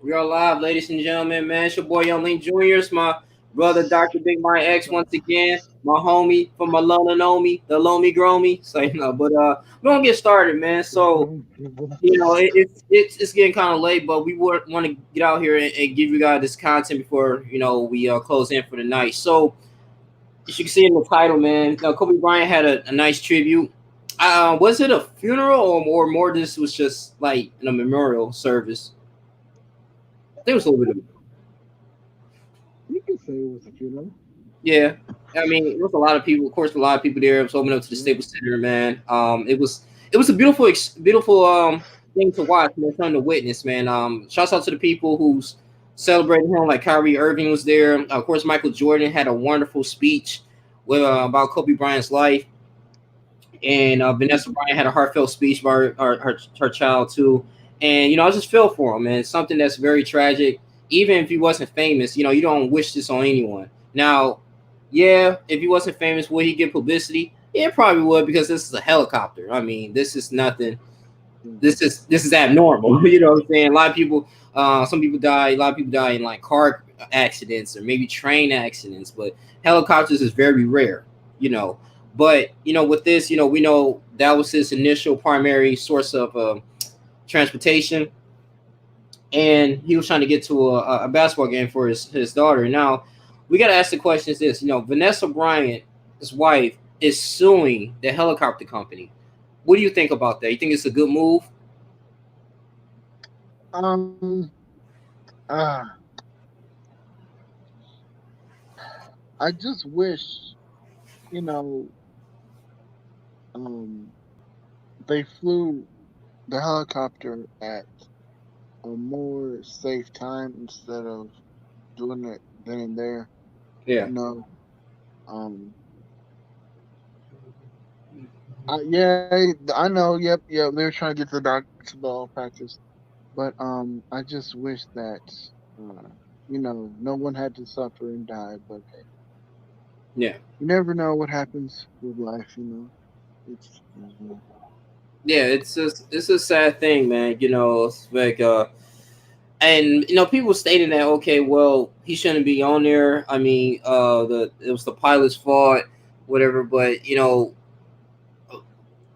We are live, ladies and gentlemen, man. It's your boy Young Link Jr. It's my brother, Dr. Big My X, once again. My homie from Malona Nomi, the Lomi Gromi. So, but we're gonna get started, man. So, it's getting kind of late, but we want to get out here and give you guys this content before we close in for the night. So, as you can see in the title, man, Kobe Bryant had a nice tribute. Was it a funeral or more? This was just like a memorial service. I think it was a little bit of. You could say it was a funeral. Yeah, I mean, it was a lot of people. Of course, a lot of people there. It was open up to the Yeah. Staples Center, man. It was a beautiful, beautiful thing to watch, man. Something to witness, man. Shouts out to the people who's celebrating him, like Kyrie Irving was there. Of course, Michael Jordan had a wonderful speech with about Kobe Bryant's life, and Vanessa Bryant had a heartfelt speech about her child too. And I just feel for him, man. It's something that's very tragic. Even if he wasn't famous, you don't wish this on anyone. Now, yeah, if he wasn't famous, would he get publicity? Yeah, probably would because this is a helicopter. I mean, this is nothing. This is abnormal. You know what I'm saying? A lot of people, some people die. A lot of people die in like car accidents or maybe train accidents, but helicopters is very rare. You know, but with this, we know that was his initial primary source of transportation, and he was trying to get to a basketball game for his daughter. Now, we got to ask the question: Is this? Vanessa Bryant, his wife, is suing the helicopter company. What do you think about that? You think it's a good move? Um. Uh, I just wish you know. Um. They flew the helicopter at a more safe time instead of doing it then and there. Yeah. You know. Um. Yeah. I know. Yep. Yep. They were trying to get the basketball practice, but I just wish that uh, no one had to suffer and die. But Yeah. you never know what happens with life. It's Yeah, it's a sad thing, man. It's like and people stating that, okay, well, he shouldn't be on there. I mean, it was the pilot's fault, whatever. But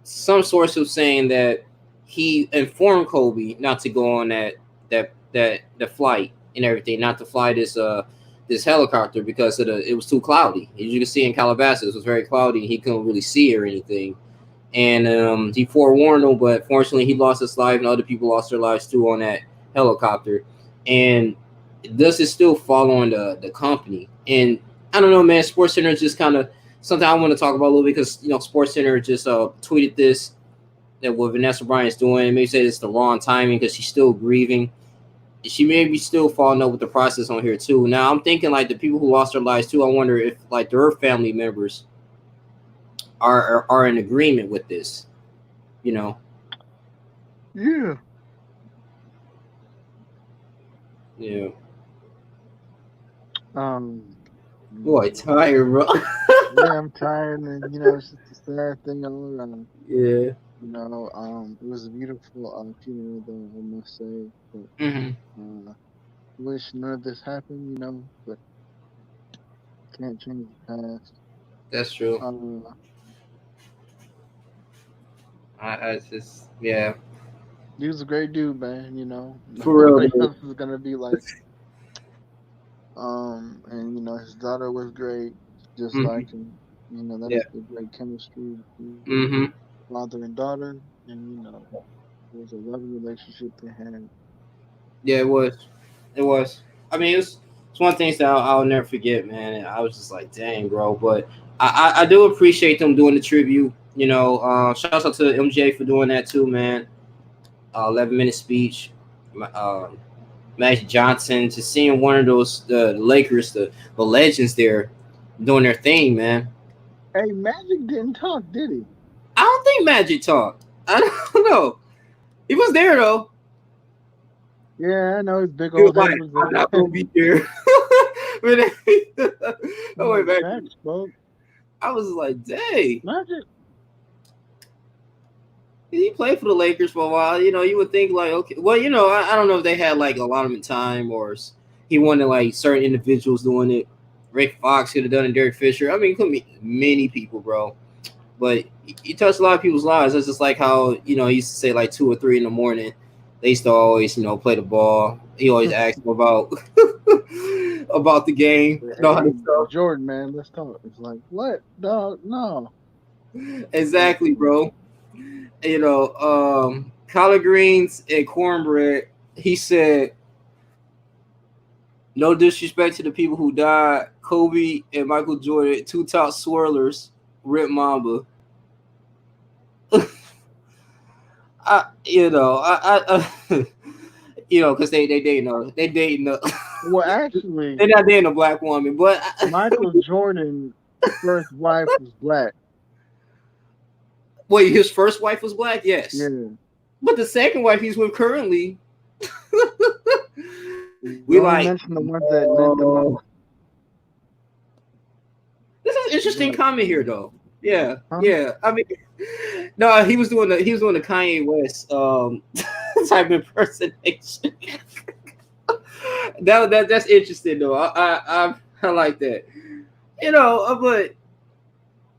some source was saying that he informed Kobe not to go on that the flight and everything, not to fly this helicopter because it was too cloudy. As you can see in Calabasas, it was very cloudy. And he couldn't really see or anything, and he forewarned him, but fortunately he lost his life, and other people lost their lives too on that helicopter. And this is still following the company. And I don't know, man. Sports Center is just kind of something I want to talk about a little bit because Sports Center just tweeted this that what Vanessa Bryant's doing. Maybe say it's the wrong timing because she's still grieving. She may be still following up with the process on here too. Now I'm thinking like the people who lost their lives too. I wonder if like their family members are in agreement with this. You know, yeah. yeah. Um, Boy, mm, tired, bro. yeah, I'm tired, and it's just a sad thing all around. Yeah. It was a beautiful funeral, though I must say, but Hmm. uh, wish none of this happened, but can't change the past. That's true. Uh, I just yeah, he was a great dude, man. for real, Nobody dude. else is gonna be like, and his daughter was great, just Hmm. like him. Yeah. That's the great chemistry between Hmm. father and daughter, and it was a loving relationship they had. Yeah, it was. It was. I mean, it's one of the things that I'll never forget, man. And I was just like, dang, bro. But I do appreciate them doing the tribute. Shouts out to MJ for doing that too, man. 11-minute speech. Uh, Magic Johnson, just seeing one of those the Lakers, the legends there doing their thing, man. Hey, Magic didn't talk, did he? I don't think Magic talked. I don't know. He was there though. Yeah, I know his big He was old like, head was "I'm there. not gonna be here." But I went back. Facts, bro. I was like, "Dang, Magic, he played for the Lakers for a while. You know, you would think like, okay, well, you know, I don't know if they had like allotment time or he wanted like certain individuals doing it. Rick Fox could have done it. Derek Fisher. I mean, it could be many people, bro. But he touched a lot of people's lives. That's just like how he used to say like 2 or 3 in the morning. They used to always play the ball. He always asked them about about the game. Know how Hey, to stuff. Jordan, man, let's talk. It's like, what? Dog, no. Exactly, bro. Collard greens and cornbread. He said, no disrespect to the people who died. Kobe and Michael Jordan, two top swirlers. Rip Mamba. Because they dating Well, actually, they're not dating a black woman, but Michael Jordan's first wife was black. wait, his first wife was black, yes, Yeah. but the second wife he's with currently, we Don't like. mention the ones that meant the most. This is an interesting comment here, though. Yeah, Huh? yeah. I mean, no, he was doing the Kanye West type impersonation. That's interesting though. I like that. But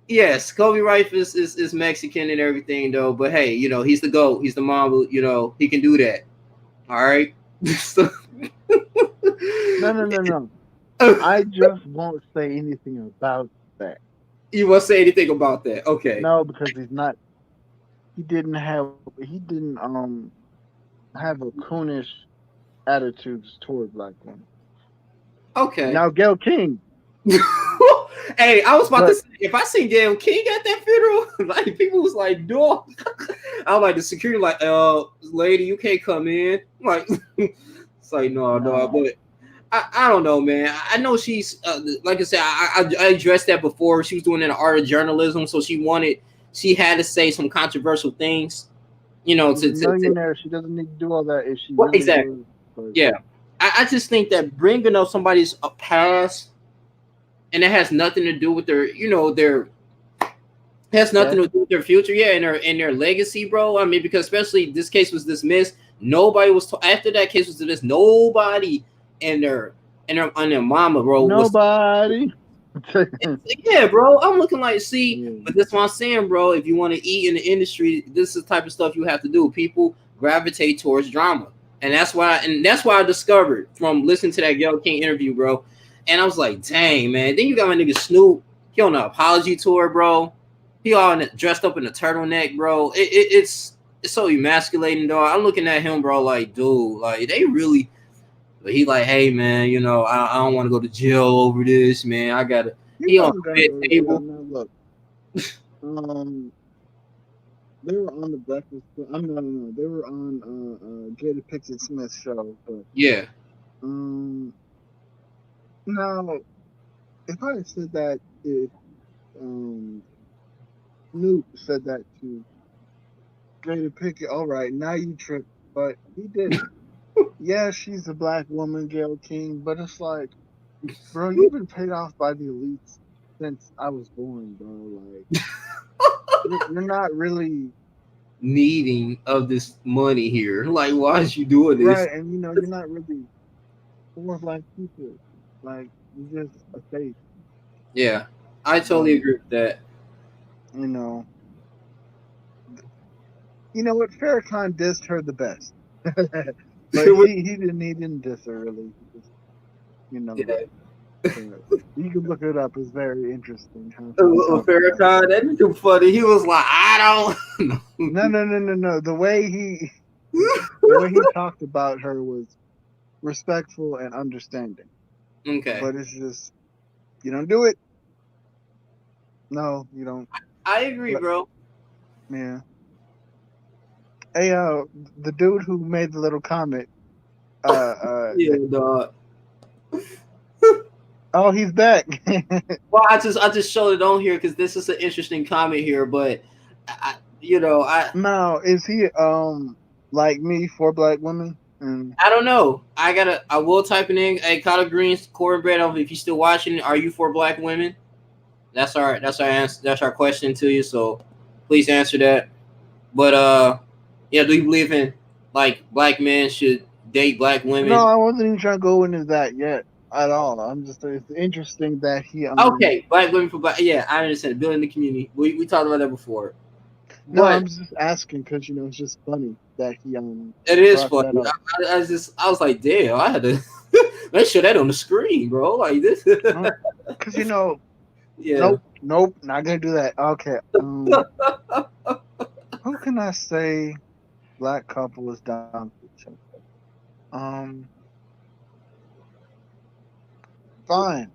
yes, Kobe Bryant is Mexican and everything though. But hey, he's the GOAT. He's the mom. He can do that. All right. No. I just won't say anything about that. You won't say anything about that? Okay. No, because he's not. He didn't have a coonish attitudes toward black women. Okay. Now, Gail King. Hey, I was about But- to say, if I seen Gail King at that funeral, like people was like, dog. I was like, the security, like, lady, you can't come in. Like, it's like, no. But I don't know, man. I know she's, like I said, I addressed that before. She was doing an art of journalism, so she had to say some controversial things, She's a millionaire. She doesn't need to do all that if she Well, really exactly. was, but- Yeah. I just think that bringing up somebody's past, and it has nothing to do with their has nothing to do with their future, and their legacy, bro. I mean, because especially this case was dismissed, nobody was after that case was dismissed. Nobody and their mama, bro. Nobody. Yeah, bro. I'm looking like, see, Yeah. but that's what I'm saying, bro. If you want to eat in the industry, this is the type of stuff you have to do. People gravitate towards drama, and that's why I discovered from listening to that Gayle King interview, bro. And I was like, dang, man. Then you got my nigga Snoop. He on an apology tour, bro. He all dressed up in a turtleneck, bro. It's so emasculating, dog. I'm looking at him, bro, like, dude, like they really. But he like, hey, man, I don't want to go to jail over this, man. I gotta. He on the table. Look, they were on the Breakfast. No. They were on Jada Pinkett Smith's show, but Yeah. now if I had said that, if Snoop said that to Jada Pinkett, all right, now you trip, but he didn't. Yeah, she's a black woman, Gayle King, but it's like, bro, you've been paid off by the elites since I was born, bro. Like, you're not really needing of this money here. Like, why is you doing this? right, and you're not really for black people. Like, you're just a face. Yeah, I totally agree with that. You know what? Farrakhan dissed her the best, but he didn't diss her really. He just, you can look it up. It's very interesting. Farrakhan, that nigga funny. He was like, I don't. No. The way he talked about her was respectful and understanding. Okay. But it's just, you don't do it. No, you don't. I agree, bro. Yeah. Hey, the dude who made the little comment. Yeah, dog. Oh, he's back. Well, I just showed it on here because this is an interesting comment here, but Now, is he like me for black women? I don't know. I will type it in. Hey, collard greens, cornbread. If you're still watching, are you for black women? That's our answer. That's our question to you. So please answer that. But yeah, do you believe in like black men should date black No, women? I wasn't even trying to go into that yet at all. I'm just it's interesting that he Okay, black women for black. Yeah, I understand. Building the community. We talked about that before. no, But I'm just asking because it's just funny that he it is brought funny. that up. I was like, damn, I had to let's show that on the screen, bro. Like this. Because Yeah. nope, not gonna do that. Okay, who can I say black couple is down for each other? Um, fine.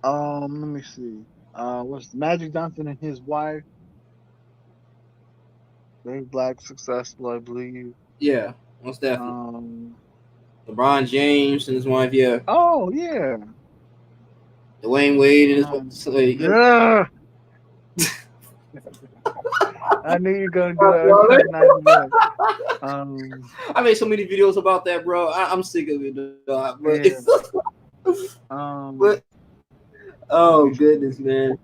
Let me see. What's Magic Johnson and his wife? Very black, successful, I believe. Yeah, most definitely. Um, LeBron James and his wife, yeah. oh yeah. Dwayne Wade and his wife. Um, So, yeah. yeah. I knew you were gonna do it. I was trying not to do it. Um, I made so many videos about that, bro. I'm sick of it, dog. yeah. But Um, oh let me goodness, see. man.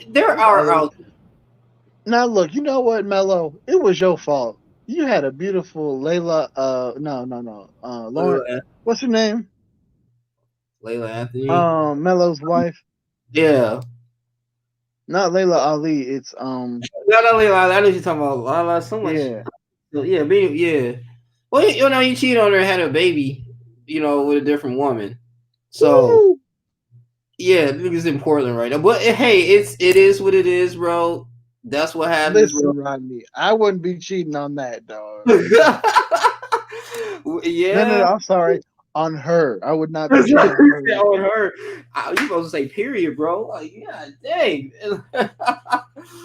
There Who's the are other? Now look, you know what, Mello? It was your fault. You had a beautiful Layla. No, no, no. Lauren. Layla, What's her name? Layla Anthony. Mello's wife. Yeah. Not Layla Ali. It's No, not Layla. I know you're talking about Lala so much. Yeah. Yeah, yeah. Well, you cheated on her and had a baby, with a different woman. So Woo! yeah, niggas in Portland right now. But hey, it is what it is, bro. That's what happens, bro. Listen, Rodney, I wouldn't be cheating on that dog. No, no, no, Yeah. I'm sorry. On her, I would not be cheating on her. On her. You supposed to say period, bro. Like, yeah, dang.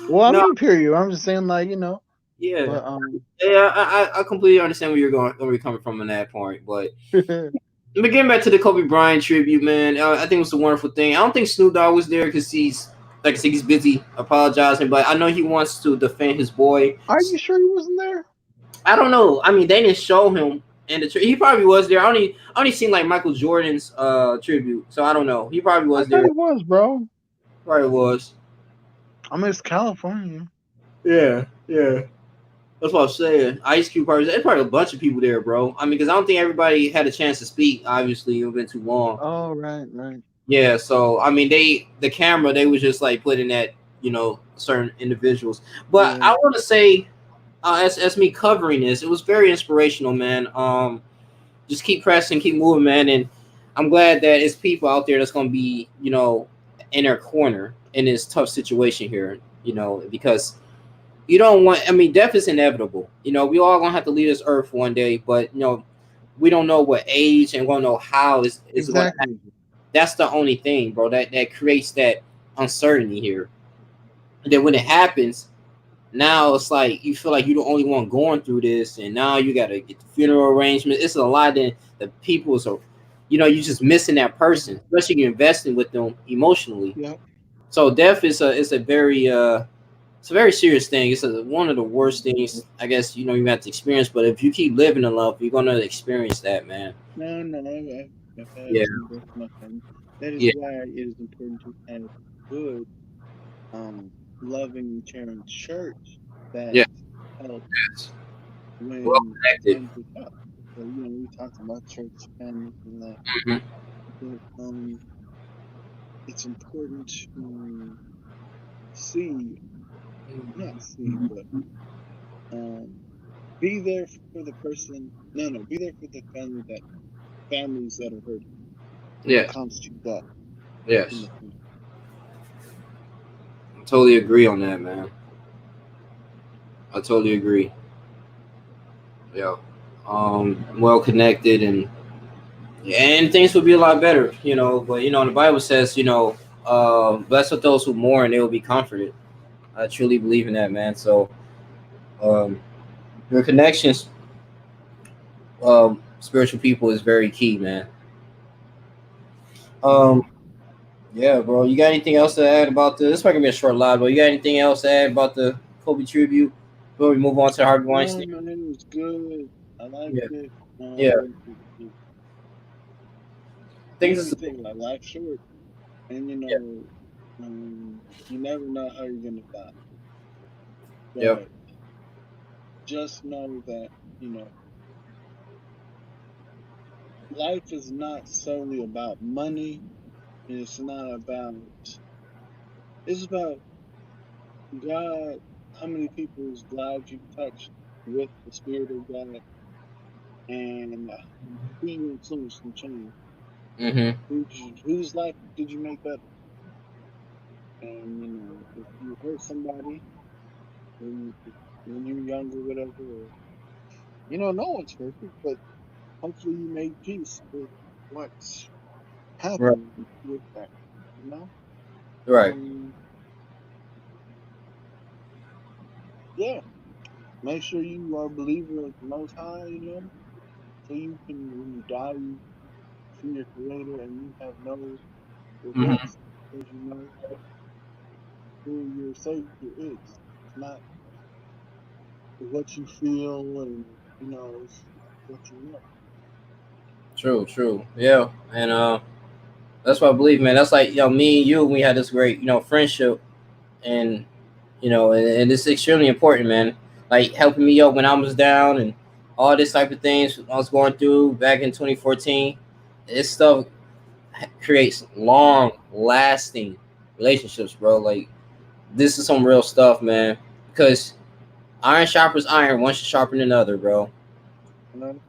Well, I No, mean, period. I'm just saying, yeah. but Yeah, I completely understand where you're coming from on that point. But getting back to the Kobe Bryant tribute, man, I think it was a wonderful thing. I don't think Snoop Dogg was there because like I said, he's busy apologizing, but I know he wants to defend his boy. are you sure he wasn't there? I don't know. I mean, they didn't show him, and he probably was there. I only seen like Michael Jordan's tribute, so I don't know. He probably I was thought there. he was, bro. Probably was. I mean, it's California. Yeah, yeah. That's what I'm saying. Ice Cube probably. There's probably a bunch of people there, bro. I mean, because I don't think everybody had a chance to speak. Obviously, it's been too long. Oh, right, right. Yeah, so I mean, the camera they was just like putting at certain individuals. But Yeah, I want to say, as me covering this, it was very inspirational, man. Just keep pressing, keep moving, man, and I'm glad that it's people out there that's gonna be in their corner in this tough situation here. Because you don't want. I mean, death is inevitable. We all gonna have to leave this earth one day, but we don't know what age and we don't know how is going to happen. exactly. That's the only thing, bro. That creates that uncertainty here. And then when it happens, now it's like you feel like you're the only one going through this, and now you got to get the funeral arrangement. It's a lot that the people so, you're just missing that person, especially you're investing with them emotionally. Yep. So death is a very it's a very serious thing. It's one of the worst things I guess you have to experience. But if you keep living in love, you're gonna experience that, man. No, no, I've had Yeah, some death in my family. That is yeah, why it is important to have good, loving, and caring church that yeah. helps Well when connected. times are tough. So, we talked about church family and that, Mhm. but it's important to see, not see, but um, be there for the person. No, no, be there for the families that are hurting when it Yeah. comes to death in Yes. the family. I totally agree on that, man. I totally agree. Yeah. Well connected and things would be a lot better, But the Bible says, blessed with those who mourn, they will be comforted. I truly believe in that, man. So, um, your connections, spiritual people is very key, man. Yeah. Um, yeah, bro. You got anything else to add about the? This might gonna be a short live, but you got anything else to add about the Kobe tribute before we move on to Harvey No, Weinstein? man, it was good. I liked Yeah, it. yeah. It Things made is me think like life's short, and yeah, you never know how you're gonna die. yeah, But just know that, you know, life is not solely about money. And it's about God, how many people's lives you touched with the Spirit of God, and who you influenced and changed. Mm-hmm. Whose life did you make better? And, you know, if you hurt somebody when, when you're younger, whatever, or, you know, no one's perfect, but hopefully you made peace with what's Right. happened with that, you know? Right. And yeah, make sure you are a believer of the Most High, you know, so you can, when you die, you see your Creator and you have no Mm-hmm. regrets because you know who your Savior is. It's not what you feel and, you know, it's what you know. True. True. Yeah. And that's what I believe, man. That's like me and you. We had this great friendship, and and it's extremely important, man. Like helping me up when I was down and all this type of things I was going through back in 2014. This stuff creates long lasting relationships, bro. Like this is some real stuff, man. Because iron sharpens iron, one should sharpen another, bro. You know?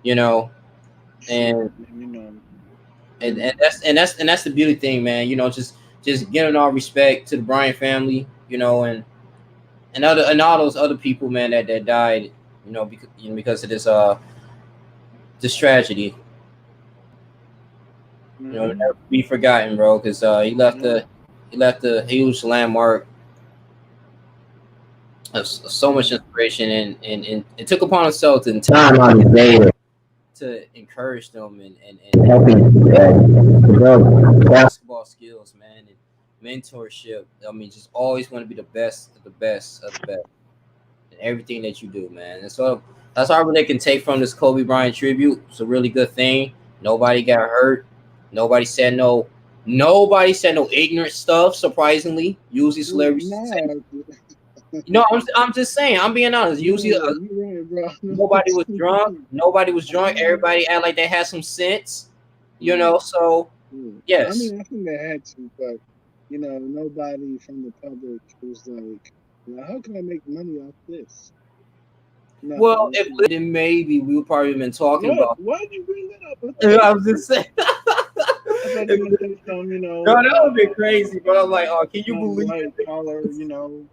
You know, Shit, and man, you know. and, And and that's the beauty thing, man. Just giving all respect to the Bryant family, and all those other people, man, that died, because of this tragedy. mm-hmm. Never be forgotten, bro, because Yeah. he left a huge landmark of so much And inspiration, and it took upon himself to time on his day to encourage them and helping develop basketball skills, man, and mentorship. I mean, just always want to be the best of the best of the best in everything that you do, man. And so that's all they can take from this Kobe Bryant tribute. It's a really good thing. Nobody got hurt. Nobody said no. Nobody said no ignorant stuff. Surprisingly, usually well, celebrities say. nah, I'm just saying. I'm being honest. Usually, yeah, you're right, bro. nobody was drunk. Nobody was I drunk. mean, Everybody act like they had some sense. yeah, So yeah. I yes. mean, I think they had to, but you know, nobody from the public was like, well, how can I make money off this? No, Well, if then maybe we would probably have been talking what? about. Why'd you bring that up? I thought you I were was just saying. gonna say some, you No, know, that would be crazy. But I'm like, oh, can you some believe white it? collar, like You know?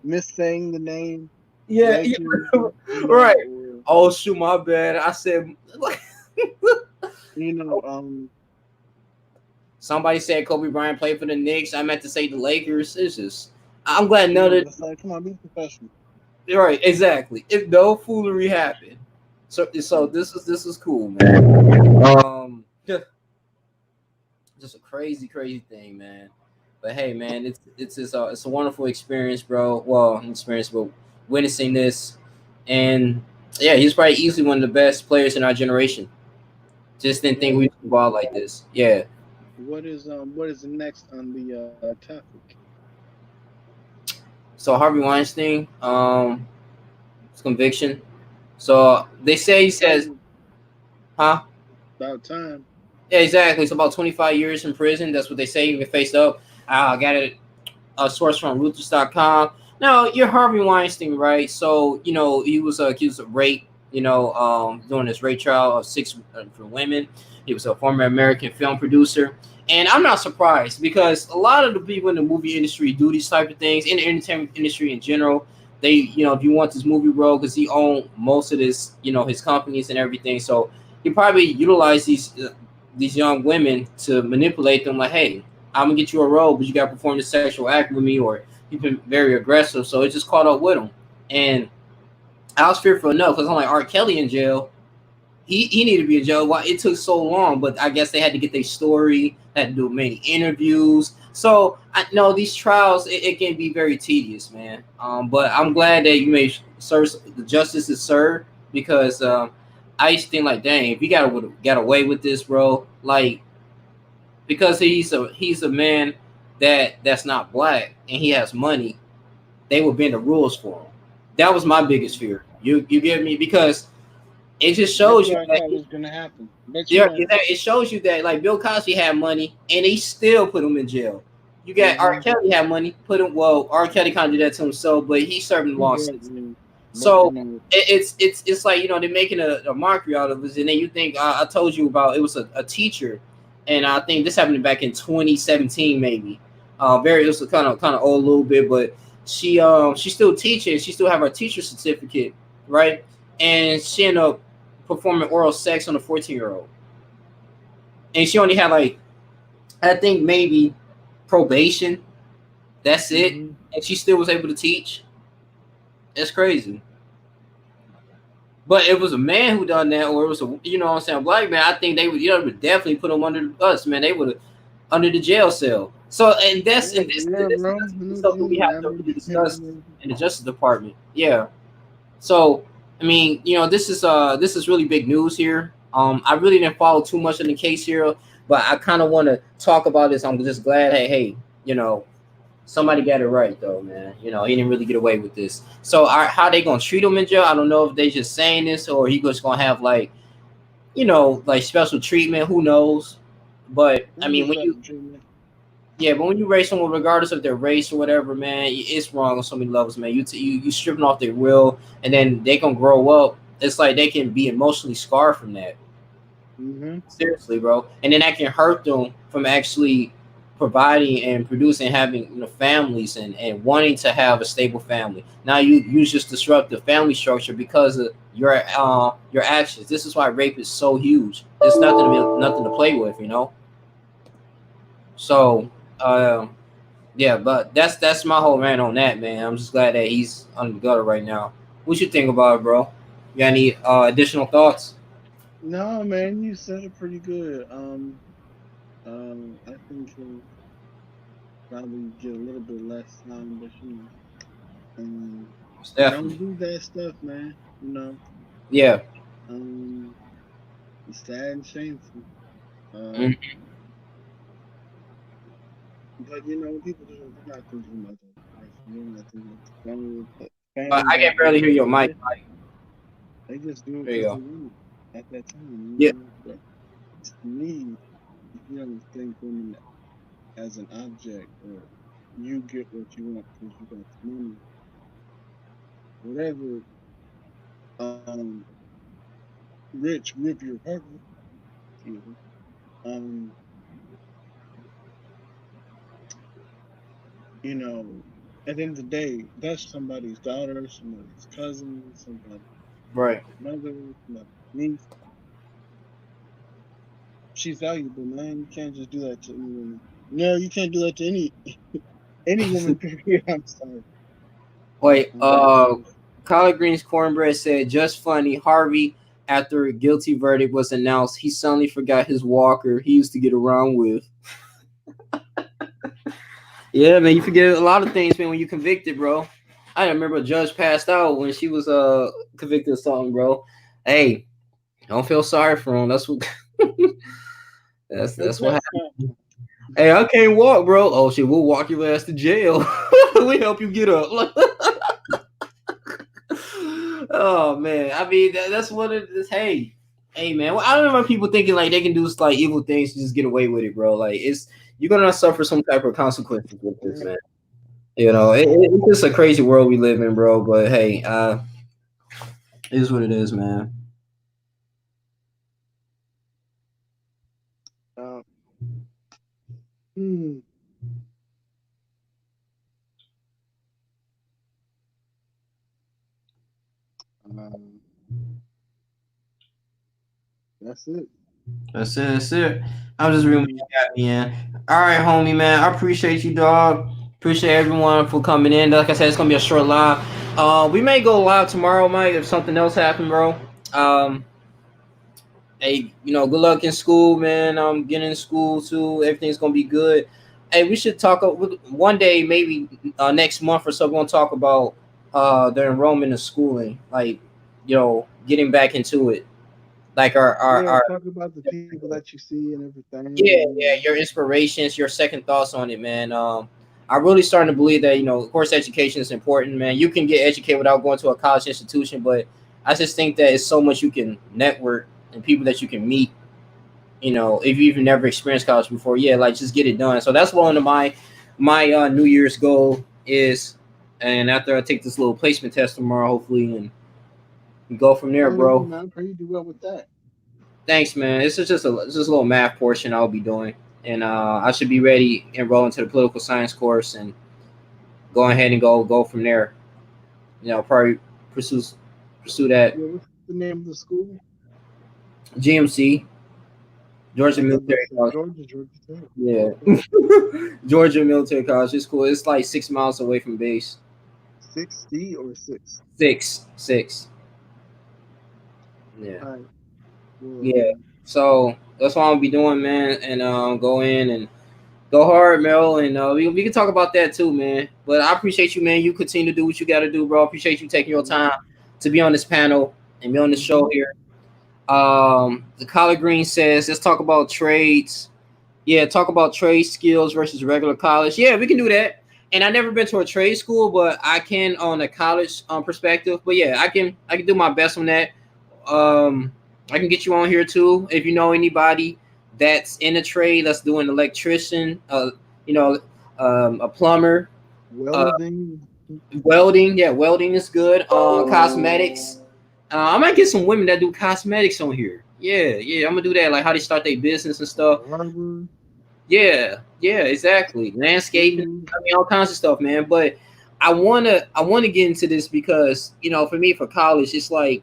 missaying the name Yeah, Lakers, right. or Oh shoot, my bad. I said like you know, somebody said Kobe Bryant played for the Knicks. I meant to say the Lakers. It's just I'm glad yeah, none of it's like, come on, be professional. right, exactly. If no foolery happened. So Yeah. this is cool, man. Just a crazy, crazy thing, man. But hey, man, it's a wonderful experience, bro. Well, an experience, but witnessing this, and yeah, he's probably easily one of the best players in our generation. Just didn't think Yeah. we'd ball like this. Yeah. What is next on the topic? So Harvey Weinstein, his conviction. So they say he says, Oh, huh? about time. Yeah, exactly. It's about 25 years in prison. That's what they say. He faced up. I got it a source from Reuters.com. Now, you're Harvey Weinstein, right? So, he was accused of rape, during this rape trial of six for women. He was a former American film producer. And I'm not surprised because a lot of the people in the movie industry do these type of things, in the entertainment industry in general. They, if you want this movie role, because he owned most of this, his companies and everything. So he probably utilized these young women to manipulate them like, hey, I'm gonna get you a role, but you gotta perform this sexual act with me, or you've been very aggressive. So it just caught up with him. And I was fearful enough because I'm like, R. Kelly in jail. He needed to be in jail. Why it took so long? But I guess they had to get their story, had to do many interviews. So I know these trials, it can be very tedious, man. But I'm glad that you made serve the justice is served, because I used to think like, dang, if you got away with this, bro, like, because he's a man that's not black and he has money. they would bend the rules for him. That was my biggest fear. You get me? Because it just That's shows what you I that thought was gonna happen. Bet you yeah, that. it shows you that like Bill Cosby had money and he still put him in jail. You got R. Mm-hmm. Kelly had money, put him. Well, R. Kelly kind of did that to himself, but he's serving He long did, sentence. man. But So it's like they're making a mockery out of us, and then you think I told you about it was a teacher, and I think this happened back in 2017 maybe. Very it was kind of old a little bit, but she's still teaching. She still have her teacher certificate, right? And she ended up performing oral sex on a 14-year-old, and she only had like I think maybe probation. That's it, mm-hmm. and she still was able to teach. It's crazy. But it was a man who done that, or it was a what I'm saying, a black man. I think they would definitely put him under us, man. They would have under the jail cell. So and that's Yeah, and this yeah, this, bro. this I is know what stuff you that we mean. have to really discuss in the Justice Department. Yeah. So I mean, this is really big news here. I really didn't follow too much in the case here, but I kind of want to talk about this. I'm just glad, hey, somebody got it right though, man. He didn't really get away with this. So how they gonna treat him in jail? I don't know if they just saying this or he just gonna have like like special treatment. Who knows? But I It'll be mean, when you special treatment. yeah, but when you raise someone, regardless of their race or whatever, man, it's wrong on so many levels, man. You stripping off their will, and then they gonna grow up. It's like they can be emotionally scarred from that. Mm-hmm. Seriously, bro. And then that can hurt them from actually providing and producing, having families and wanting to have a stable family. Now you just disrupt the family structure because of your actions. This is why rape is so huge. It's nothing to play with. So yeah, but that's my whole rant on that, man. I'm just glad that he's under the gutter right now. What you think about it, bro? You got any additional thoughts? No, man, you said it pretty good. I think he'll probably get a little bit less time, but um, Most don't definitely. do that stuff, man. Yeah. Um, it's sad and shameful. Uh, Mhm. but people they're not thinking about that person. They're not thinking about the family. The But family I can that barely hear your mic. exists. They just do it There you because go. they want it at that time. Yeah. But to me, if you ever think women as an object or you get what you want because you got the money, whatever um rich with your partner, you you know, at the end of the day, that's somebody's daughter, somebody's cousin, somebody's Right. mother, somebody's niece. She's valuable, man. You can't just do that to any woman. No, you can't do that to any woman. Period. I'm sorry. Wait. Because Collard Green's cornbread said just funny. Harvey, after a guilty verdict was announced, he suddenly forgot his walker he used to get around with. Yeah, man, you forget a lot of things, man, when you convicted, bro. I remember a judge passed out when she was convicted of something, bro. Hey, don't feel sorry for him. That's what that's what happened. Hey, I can't walk, bro. Oh shit, we'll walk your ass to jail. We help you get up. Oh man, I mean that's what it is. Hey man, well, I don't know why people thinking like they can do like evil things to just get away with it, bro. Like you're gonna suffer some type of consequences with this, man. It's just a crazy world we live in, bro. But hey, it is what it is, man. uh, hmm, um, that's it. That's it. That's it. I'm just reading what Um, you got me in. All right, homie, man. I appreciate you, dog. Appreciate everyone for coming in. Like I said, it's gonna be a short live. We may go live tomorrow, Mike, if something else happen, bro. Um, hey, good luck in school, man. Getting in school too. Everything's gonna be good. Hey, we should talk one day, maybe next month or so. We're gonna talk about the enrollment in schooling, like getting back into it, like yeah, our talk about the people that you see and everything, yeah, and yeah, your inspirations, your second thoughts on it, man. I'm really starting to believe that, of course, education is important, man. You can get educated without going to a college institution, but I just think that it's so much you can network and people that you can meet. If you even never experienced college before, yeah, like just get it done. So that's one of my New Year's goal is, and after I take this little placement test tomorrow, hopefully, and go from there, Hallelujah, bro. man. Pray you do well with that. Thanks, man. This is just a little math portion I'll be doing, and I should be ready enroll into the political science course and go ahead and go from there. Probably pursue pursue that Yeah, what's the name of the school? GMC, I Georgia thought about Military to say College. Georgia Tech. Yeah, Okay. Georgia Military College. It's cool. It's like 6 miles away from base. 60 or 6? Six. Yeah, All right. Well, yeah. So that's what I'm gonna be doing, man. And go in and go hard, Mel. And we can talk about that too, man. But I appreciate you, man. You continue to do what you got to do, bro. I appreciate you taking your time to be on this panel and be on the show mm-hmm. here. The Collard Green says, let's talk about trades. Yeah, talk about trade skills versus regular college. Yeah, we can do that. And I never been to a trade school, but I can on a college perspective. But yeah, I can do my best on that. Um, I can get you on here too if you know anybody that's in a trade. Let's do an electrician, you know, a plumber, uh, Welding. welding. Yeah, welding is good. Cosmetics. I might get some women that do cosmetics on here. Yeah, I'm gonna do that. Like how they start their business and stuff. Barber. Yeah, exactly. Landscaping. Food. I mean, all kinds of stuff, man. But I wanna get into this because for me, for college, it's like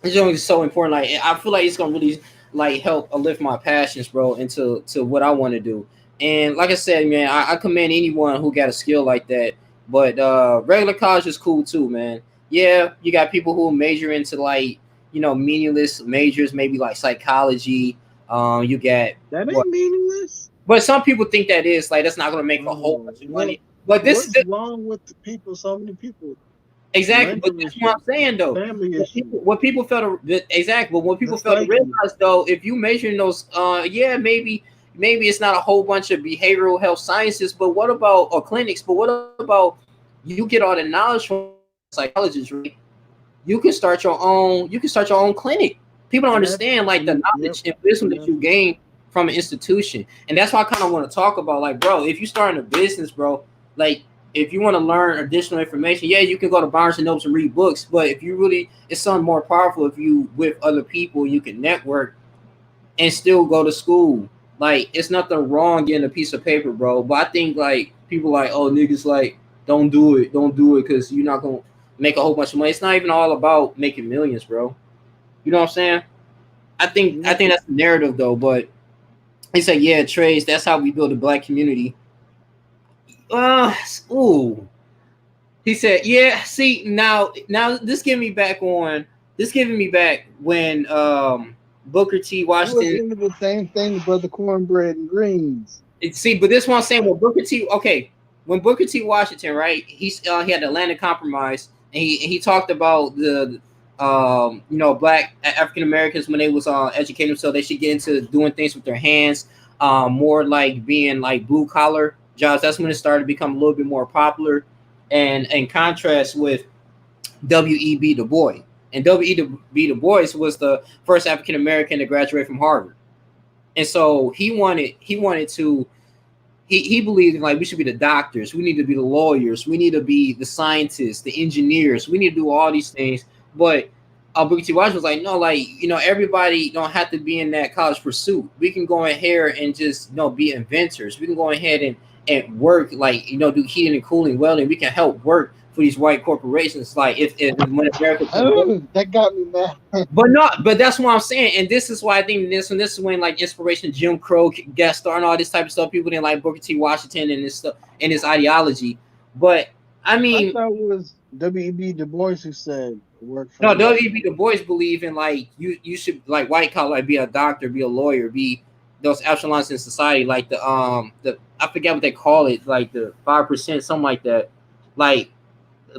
it's just so important. Like I feel like it's gonna really like help uplift my passions, bro, into what I want to do. And like I said, man, I commend anyone who got a skill like that. But regular college is cool too, man. Yeah, you got people who major into like meaningless majors, maybe like psychology. You got That what? ain't meaningless. But some people think that is like that's not gonna make a whole Oh, bunch of well, money. But what's wrong with the people? So many people. exactly, but Mental that's what I'm issues, saying though. family What issues. people fail to exactly, but what people Just fail to like you. realize though, if you measuring those, yeah, maybe it's not a whole bunch of behavioral health sciences, but what about or clinics? But what about you get all the knowledge from psychologists, right? You can start your own. You can start your own clinic. People don't Yep. understand like the Yep. knowledge and wisdom that Yep. you gain from an institution, and that's why I kind of want to talk about like, bro, if you starting a business, bro, like if you want to learn additional information, yeah, you can go to Barnes and Nobles and read books. But if you really, it's something more powerful if you with other people, you can network and still go to school. Like it's nothing wrong getting a piece of paper, bro. But I think like people like, oh niggas like don't do it because you're not gonna make a whole bunch of money. It's not even all about making millions, bro. You know what I'm saying? I Yep. think that's the narrative though. But they say yeah, trades. That's how we build a black community. Uh, ooh. He said, "Yeah, see now this giving me back when Booker T. I was Washington. into the same thing, brother. Cornbread and greens. See, but this one I'm saying when Booker T. Okay, when Booker T. Washington, right? He had the Atlantic Compromise, and he talked about the black African Americans when they was educating themselves, they should get into doing things with their hands, more like being like blue collar jobs. That's when it started to become a little bit more popular, and in contrast with W.E.B. Du Bois. And W.E.B. Du Bois was the first African American to graduate from Harvard. And so he believed in like we should be the doctors, we need to be the lawyers, we need to be the scientists, the engineers, we need to do all these things. But Booker T. Washington was like, no, like everybody don't have to be in that college pursuit. We can go in here and just be inventors. We can go ahead and work like do heating and cooling, welding. We can help work for these white corporations. Like if when America Oh, that got me mad. but that's what I'm saying, and this is why I think this is when like inspiration, Jim Crow, guest star, and all this type of stuff. People didn't like Booker T. Washington and this stuff and his ideology. But I I mean, thought it was W.E.B. Du Bois who said work for no, us. W.E.B. Du Bois believe in like you should like white collar, like be a doctor, be a lawyer, be those echelons in society, like the I forget what they call it, like the 5%, something like that, like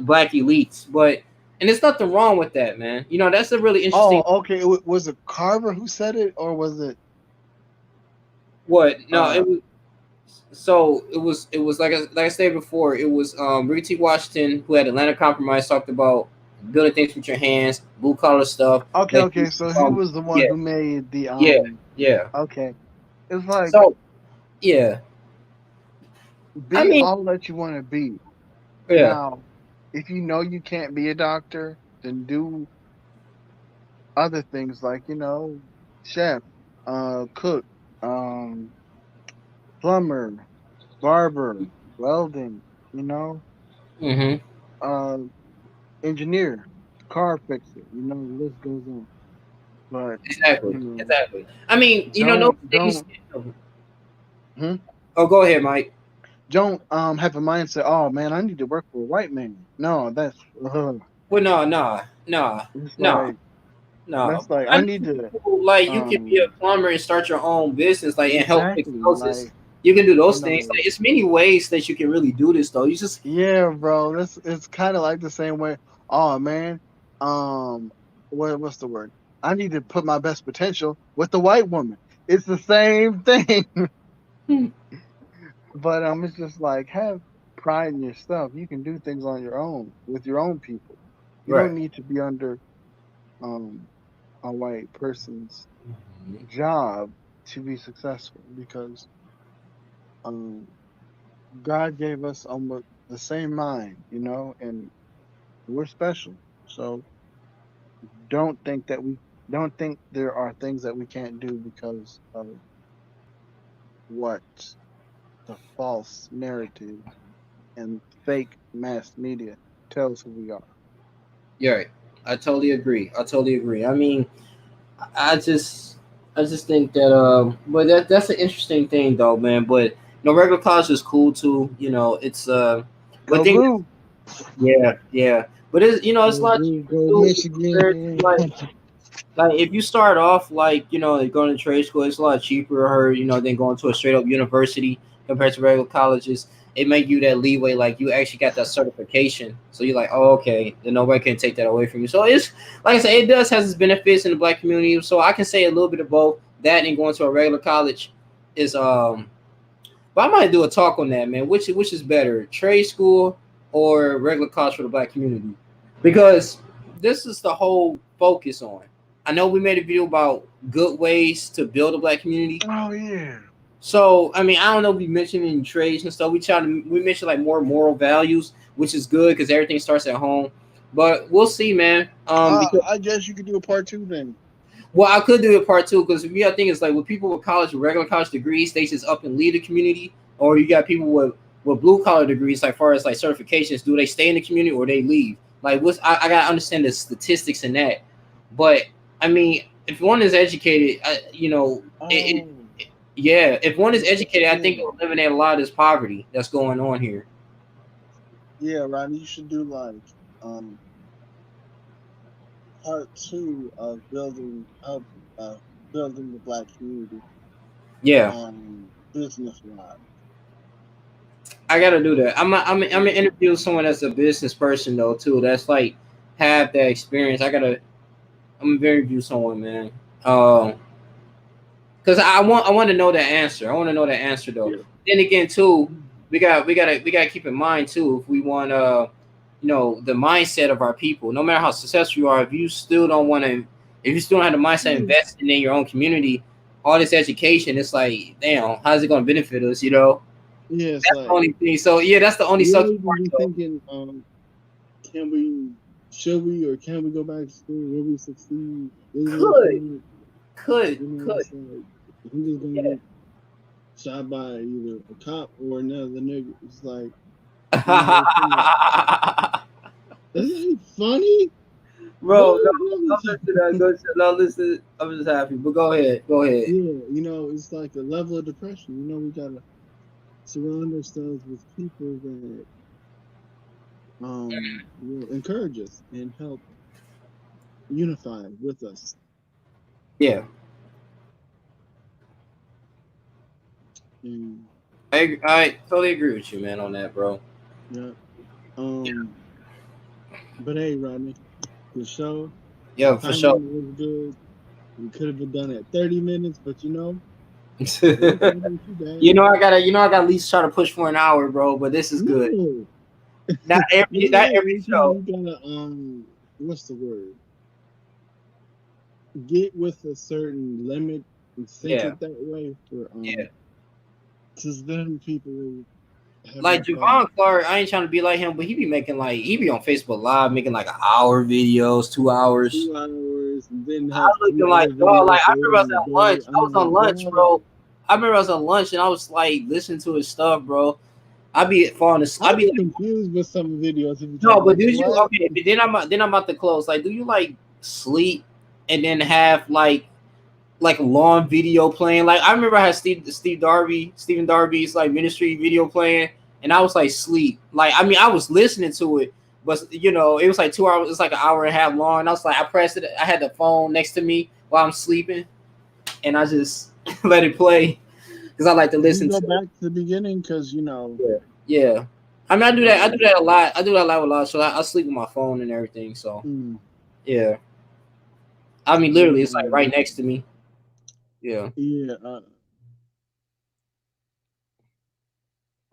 black elites. But and there's nothing wrong with that, man. That's a really interesting. Oh, okay. Was it Carver who said it, or was it What? No, uh it was. So it was like I said before, it was Ricky T. Washington who had Atlanta Compromise talked about building things with your hands, blue collar stuff. Okay, That okay. So he um was the one yeah who made the yeah yeah. Okay, it's like So yeah, I be mean all that you want to be. yeah. Now, if you know you can't be a doctor, then do other things like chef, cook, um, plumber, barber, welding. You know, Mm-hmm. uh, engineer, car fixer. The list goes on. But Exactly, you know, exactly. I mean, those don't things. don't hmm? Oh, go ahead, Mike. don't have a mindset. Oh man, I need to work for a white man. No, Well, no, no, no, it's no, like no. that's like I I know need to people like you can be a um plumber and start your own business, like and help fix exactly houses. like You can do you those things. know Like it's many ways that you can really do this, though. You just yeah, bro. This it's kind of like the same way. Oh man, um, what's the word? I need to put my best potential with the white woman. It's the same thing, hmm, but it's just like have pride in your stuff. You can do things on your own with your own people. You right. don't need to be under um a white person's Mhm. job to be successful because um God gave us almost the same mind, and we're special. So don't think that we don't think there are things that we can't do because of what the false narrative and fake mass media tells who we are. You're right. I totally agree. I totally agree. I mean, I just, I just think that, but that's an interesting thing, though, man. But regular college is cool too. It's but Go thing blue. yeah, yeah. But it's a Go lot blue, cheaper go too compared to Michigan. like if you start off like going to trade school, it's a lot cheaper, or than going to a straight up university compared to regular colleges. It make you that leeway, like you actually got that certification, so you're like, oh, okay, then nobody can take that away from you. So it's like I said, it does has its benefits in the black community. So I can say a little bit of both that and going to a regular college is but I might do a talk on that, man. Which is better, trade school or regular college for the black community? Because this is the whole focus on. I know we made a video about good ways to build a black community. Oh yeah. So I mean, I don't know if we mentioned any trades and stuff. We mentioned like more moral values, which is good because everything starts at home. But we'll see, man. Because I guess you could do a part two then. well, I could do a part two because the other thing is like with people with regular college degrees, they just up and lead the community, or you got people with blue collar degrees, like far as like certifications, do they stay in the community or they leave? Like, I gotta understand the statistics in that. But I mean, if one is educated, Oh, yeah, if one is educated, I think yeah. they'll eliminate a lot of this poverty that's going on here. Yeah, Rodney, you should do like um part two of building the black community Yeah, business wise. I gotta do that. I'm gonna interview someone that's a business person though too. That's like have that experience. I'm gonna interview someone, man. Because I want to know that answer. I want to know that answer though. Yeah. Then again, too, we gotta keep in mind too if we want the mindset of our people. No matter how successful you are, if you still don't want to, if you still don't have the mindset of Yeah, investing in your own community, all this education, it's like, damn, how's it gonna benefit us? it's That's the like only thing. So yeah, that's the only you sucky might even part be though. thinking, can we, should we, or can we go back to school? Will we succeed? Is it Could, important? could, It's like I'm just gonna yeah. get shot by either a cop or another nigga. It's like, come on. Is it funny? Bro, no, What? I'm listening. No, listen. I'm just happy. But go ahead. Go ahead. Yeah, it's like a level of depression. We gotta surround ourselves with people that will encourage us and help unify with us. Yeah, And I totally agree with you, man, on that, bro. yeah. Um, but hey, Rodney, the show Yeah, for sure. timing was good. We could have been done at 30 minutes, but Okay, not too bad. You know I gotta at least try to push for an hour, bro. But this is good. No, Not every show. you gotta what's the word? Get with a certain limit and think Yeah, it that way for yeah. because then people have Like no problem. Javon Clark, I ain't trying to be like him, but he be making like he be on Facebook Live making like an hour videos, 2 hours. 2 hours and then I have looking three like other dog. Like videos I later remember I in was the at lunch. day. I I'm was on like, lunch, bro, bro. I remember I was on lunch and I was like listening to his stuff, bro. I be falling asleep. I I be be like, confused with some videos every no, time. but Like, do you what? okay? But then I'm about to close. Like, do you like sleep and then have like a long video playing? Like I remember I had Stephen Darby's like ministry video playing, and I was like sleep. Like I mean, I was listening to it, but it was like 2 hours. It's like an hour and a half long. And I was like, I pressed it. I had the phone next to me while I'm sleeping, and I just let it play because I like to Do you listen go to it. back to the beginning? Because Yeah. Yeah. I mean, I do that. I do that a lot. I do that a lot. So I sleep with my phone and everything. So mm, yeah. I mean, yeah, literally, it's like right next to me. Yeah. yeah.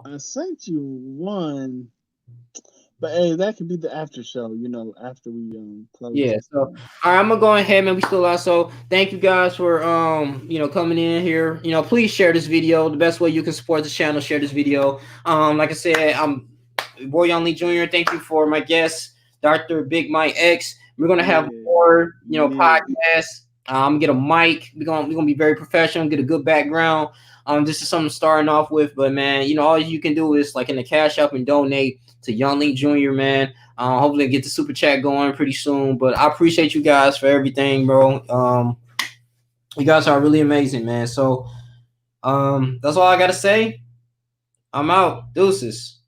I sent you one, but hey, that could be the after show. After we close Yeah. this So, all thing. right, I'm gonna go ahead, man. We still out. So, thank you guys for coming in here. Please share this video. The best way you can support this channel, share this video. Like I said, I'm Boy Young Lee Jr. Thank you for my guest, Dr. Big Mike X. We're gonna have Yeah, more, yeah. podcasts. I'm gonna get a mic. We're gonna be very professional. Get a good background. This is something starting off with, but man, all you can do is like in the cash up and donate to Young Lee Jr. Man. Hopefully, get the super chat going pretty soon. But I appreciate you guys for everything, bro. You guys are really amazing, man. So, that's all I gotta say. I'm out. Deuces.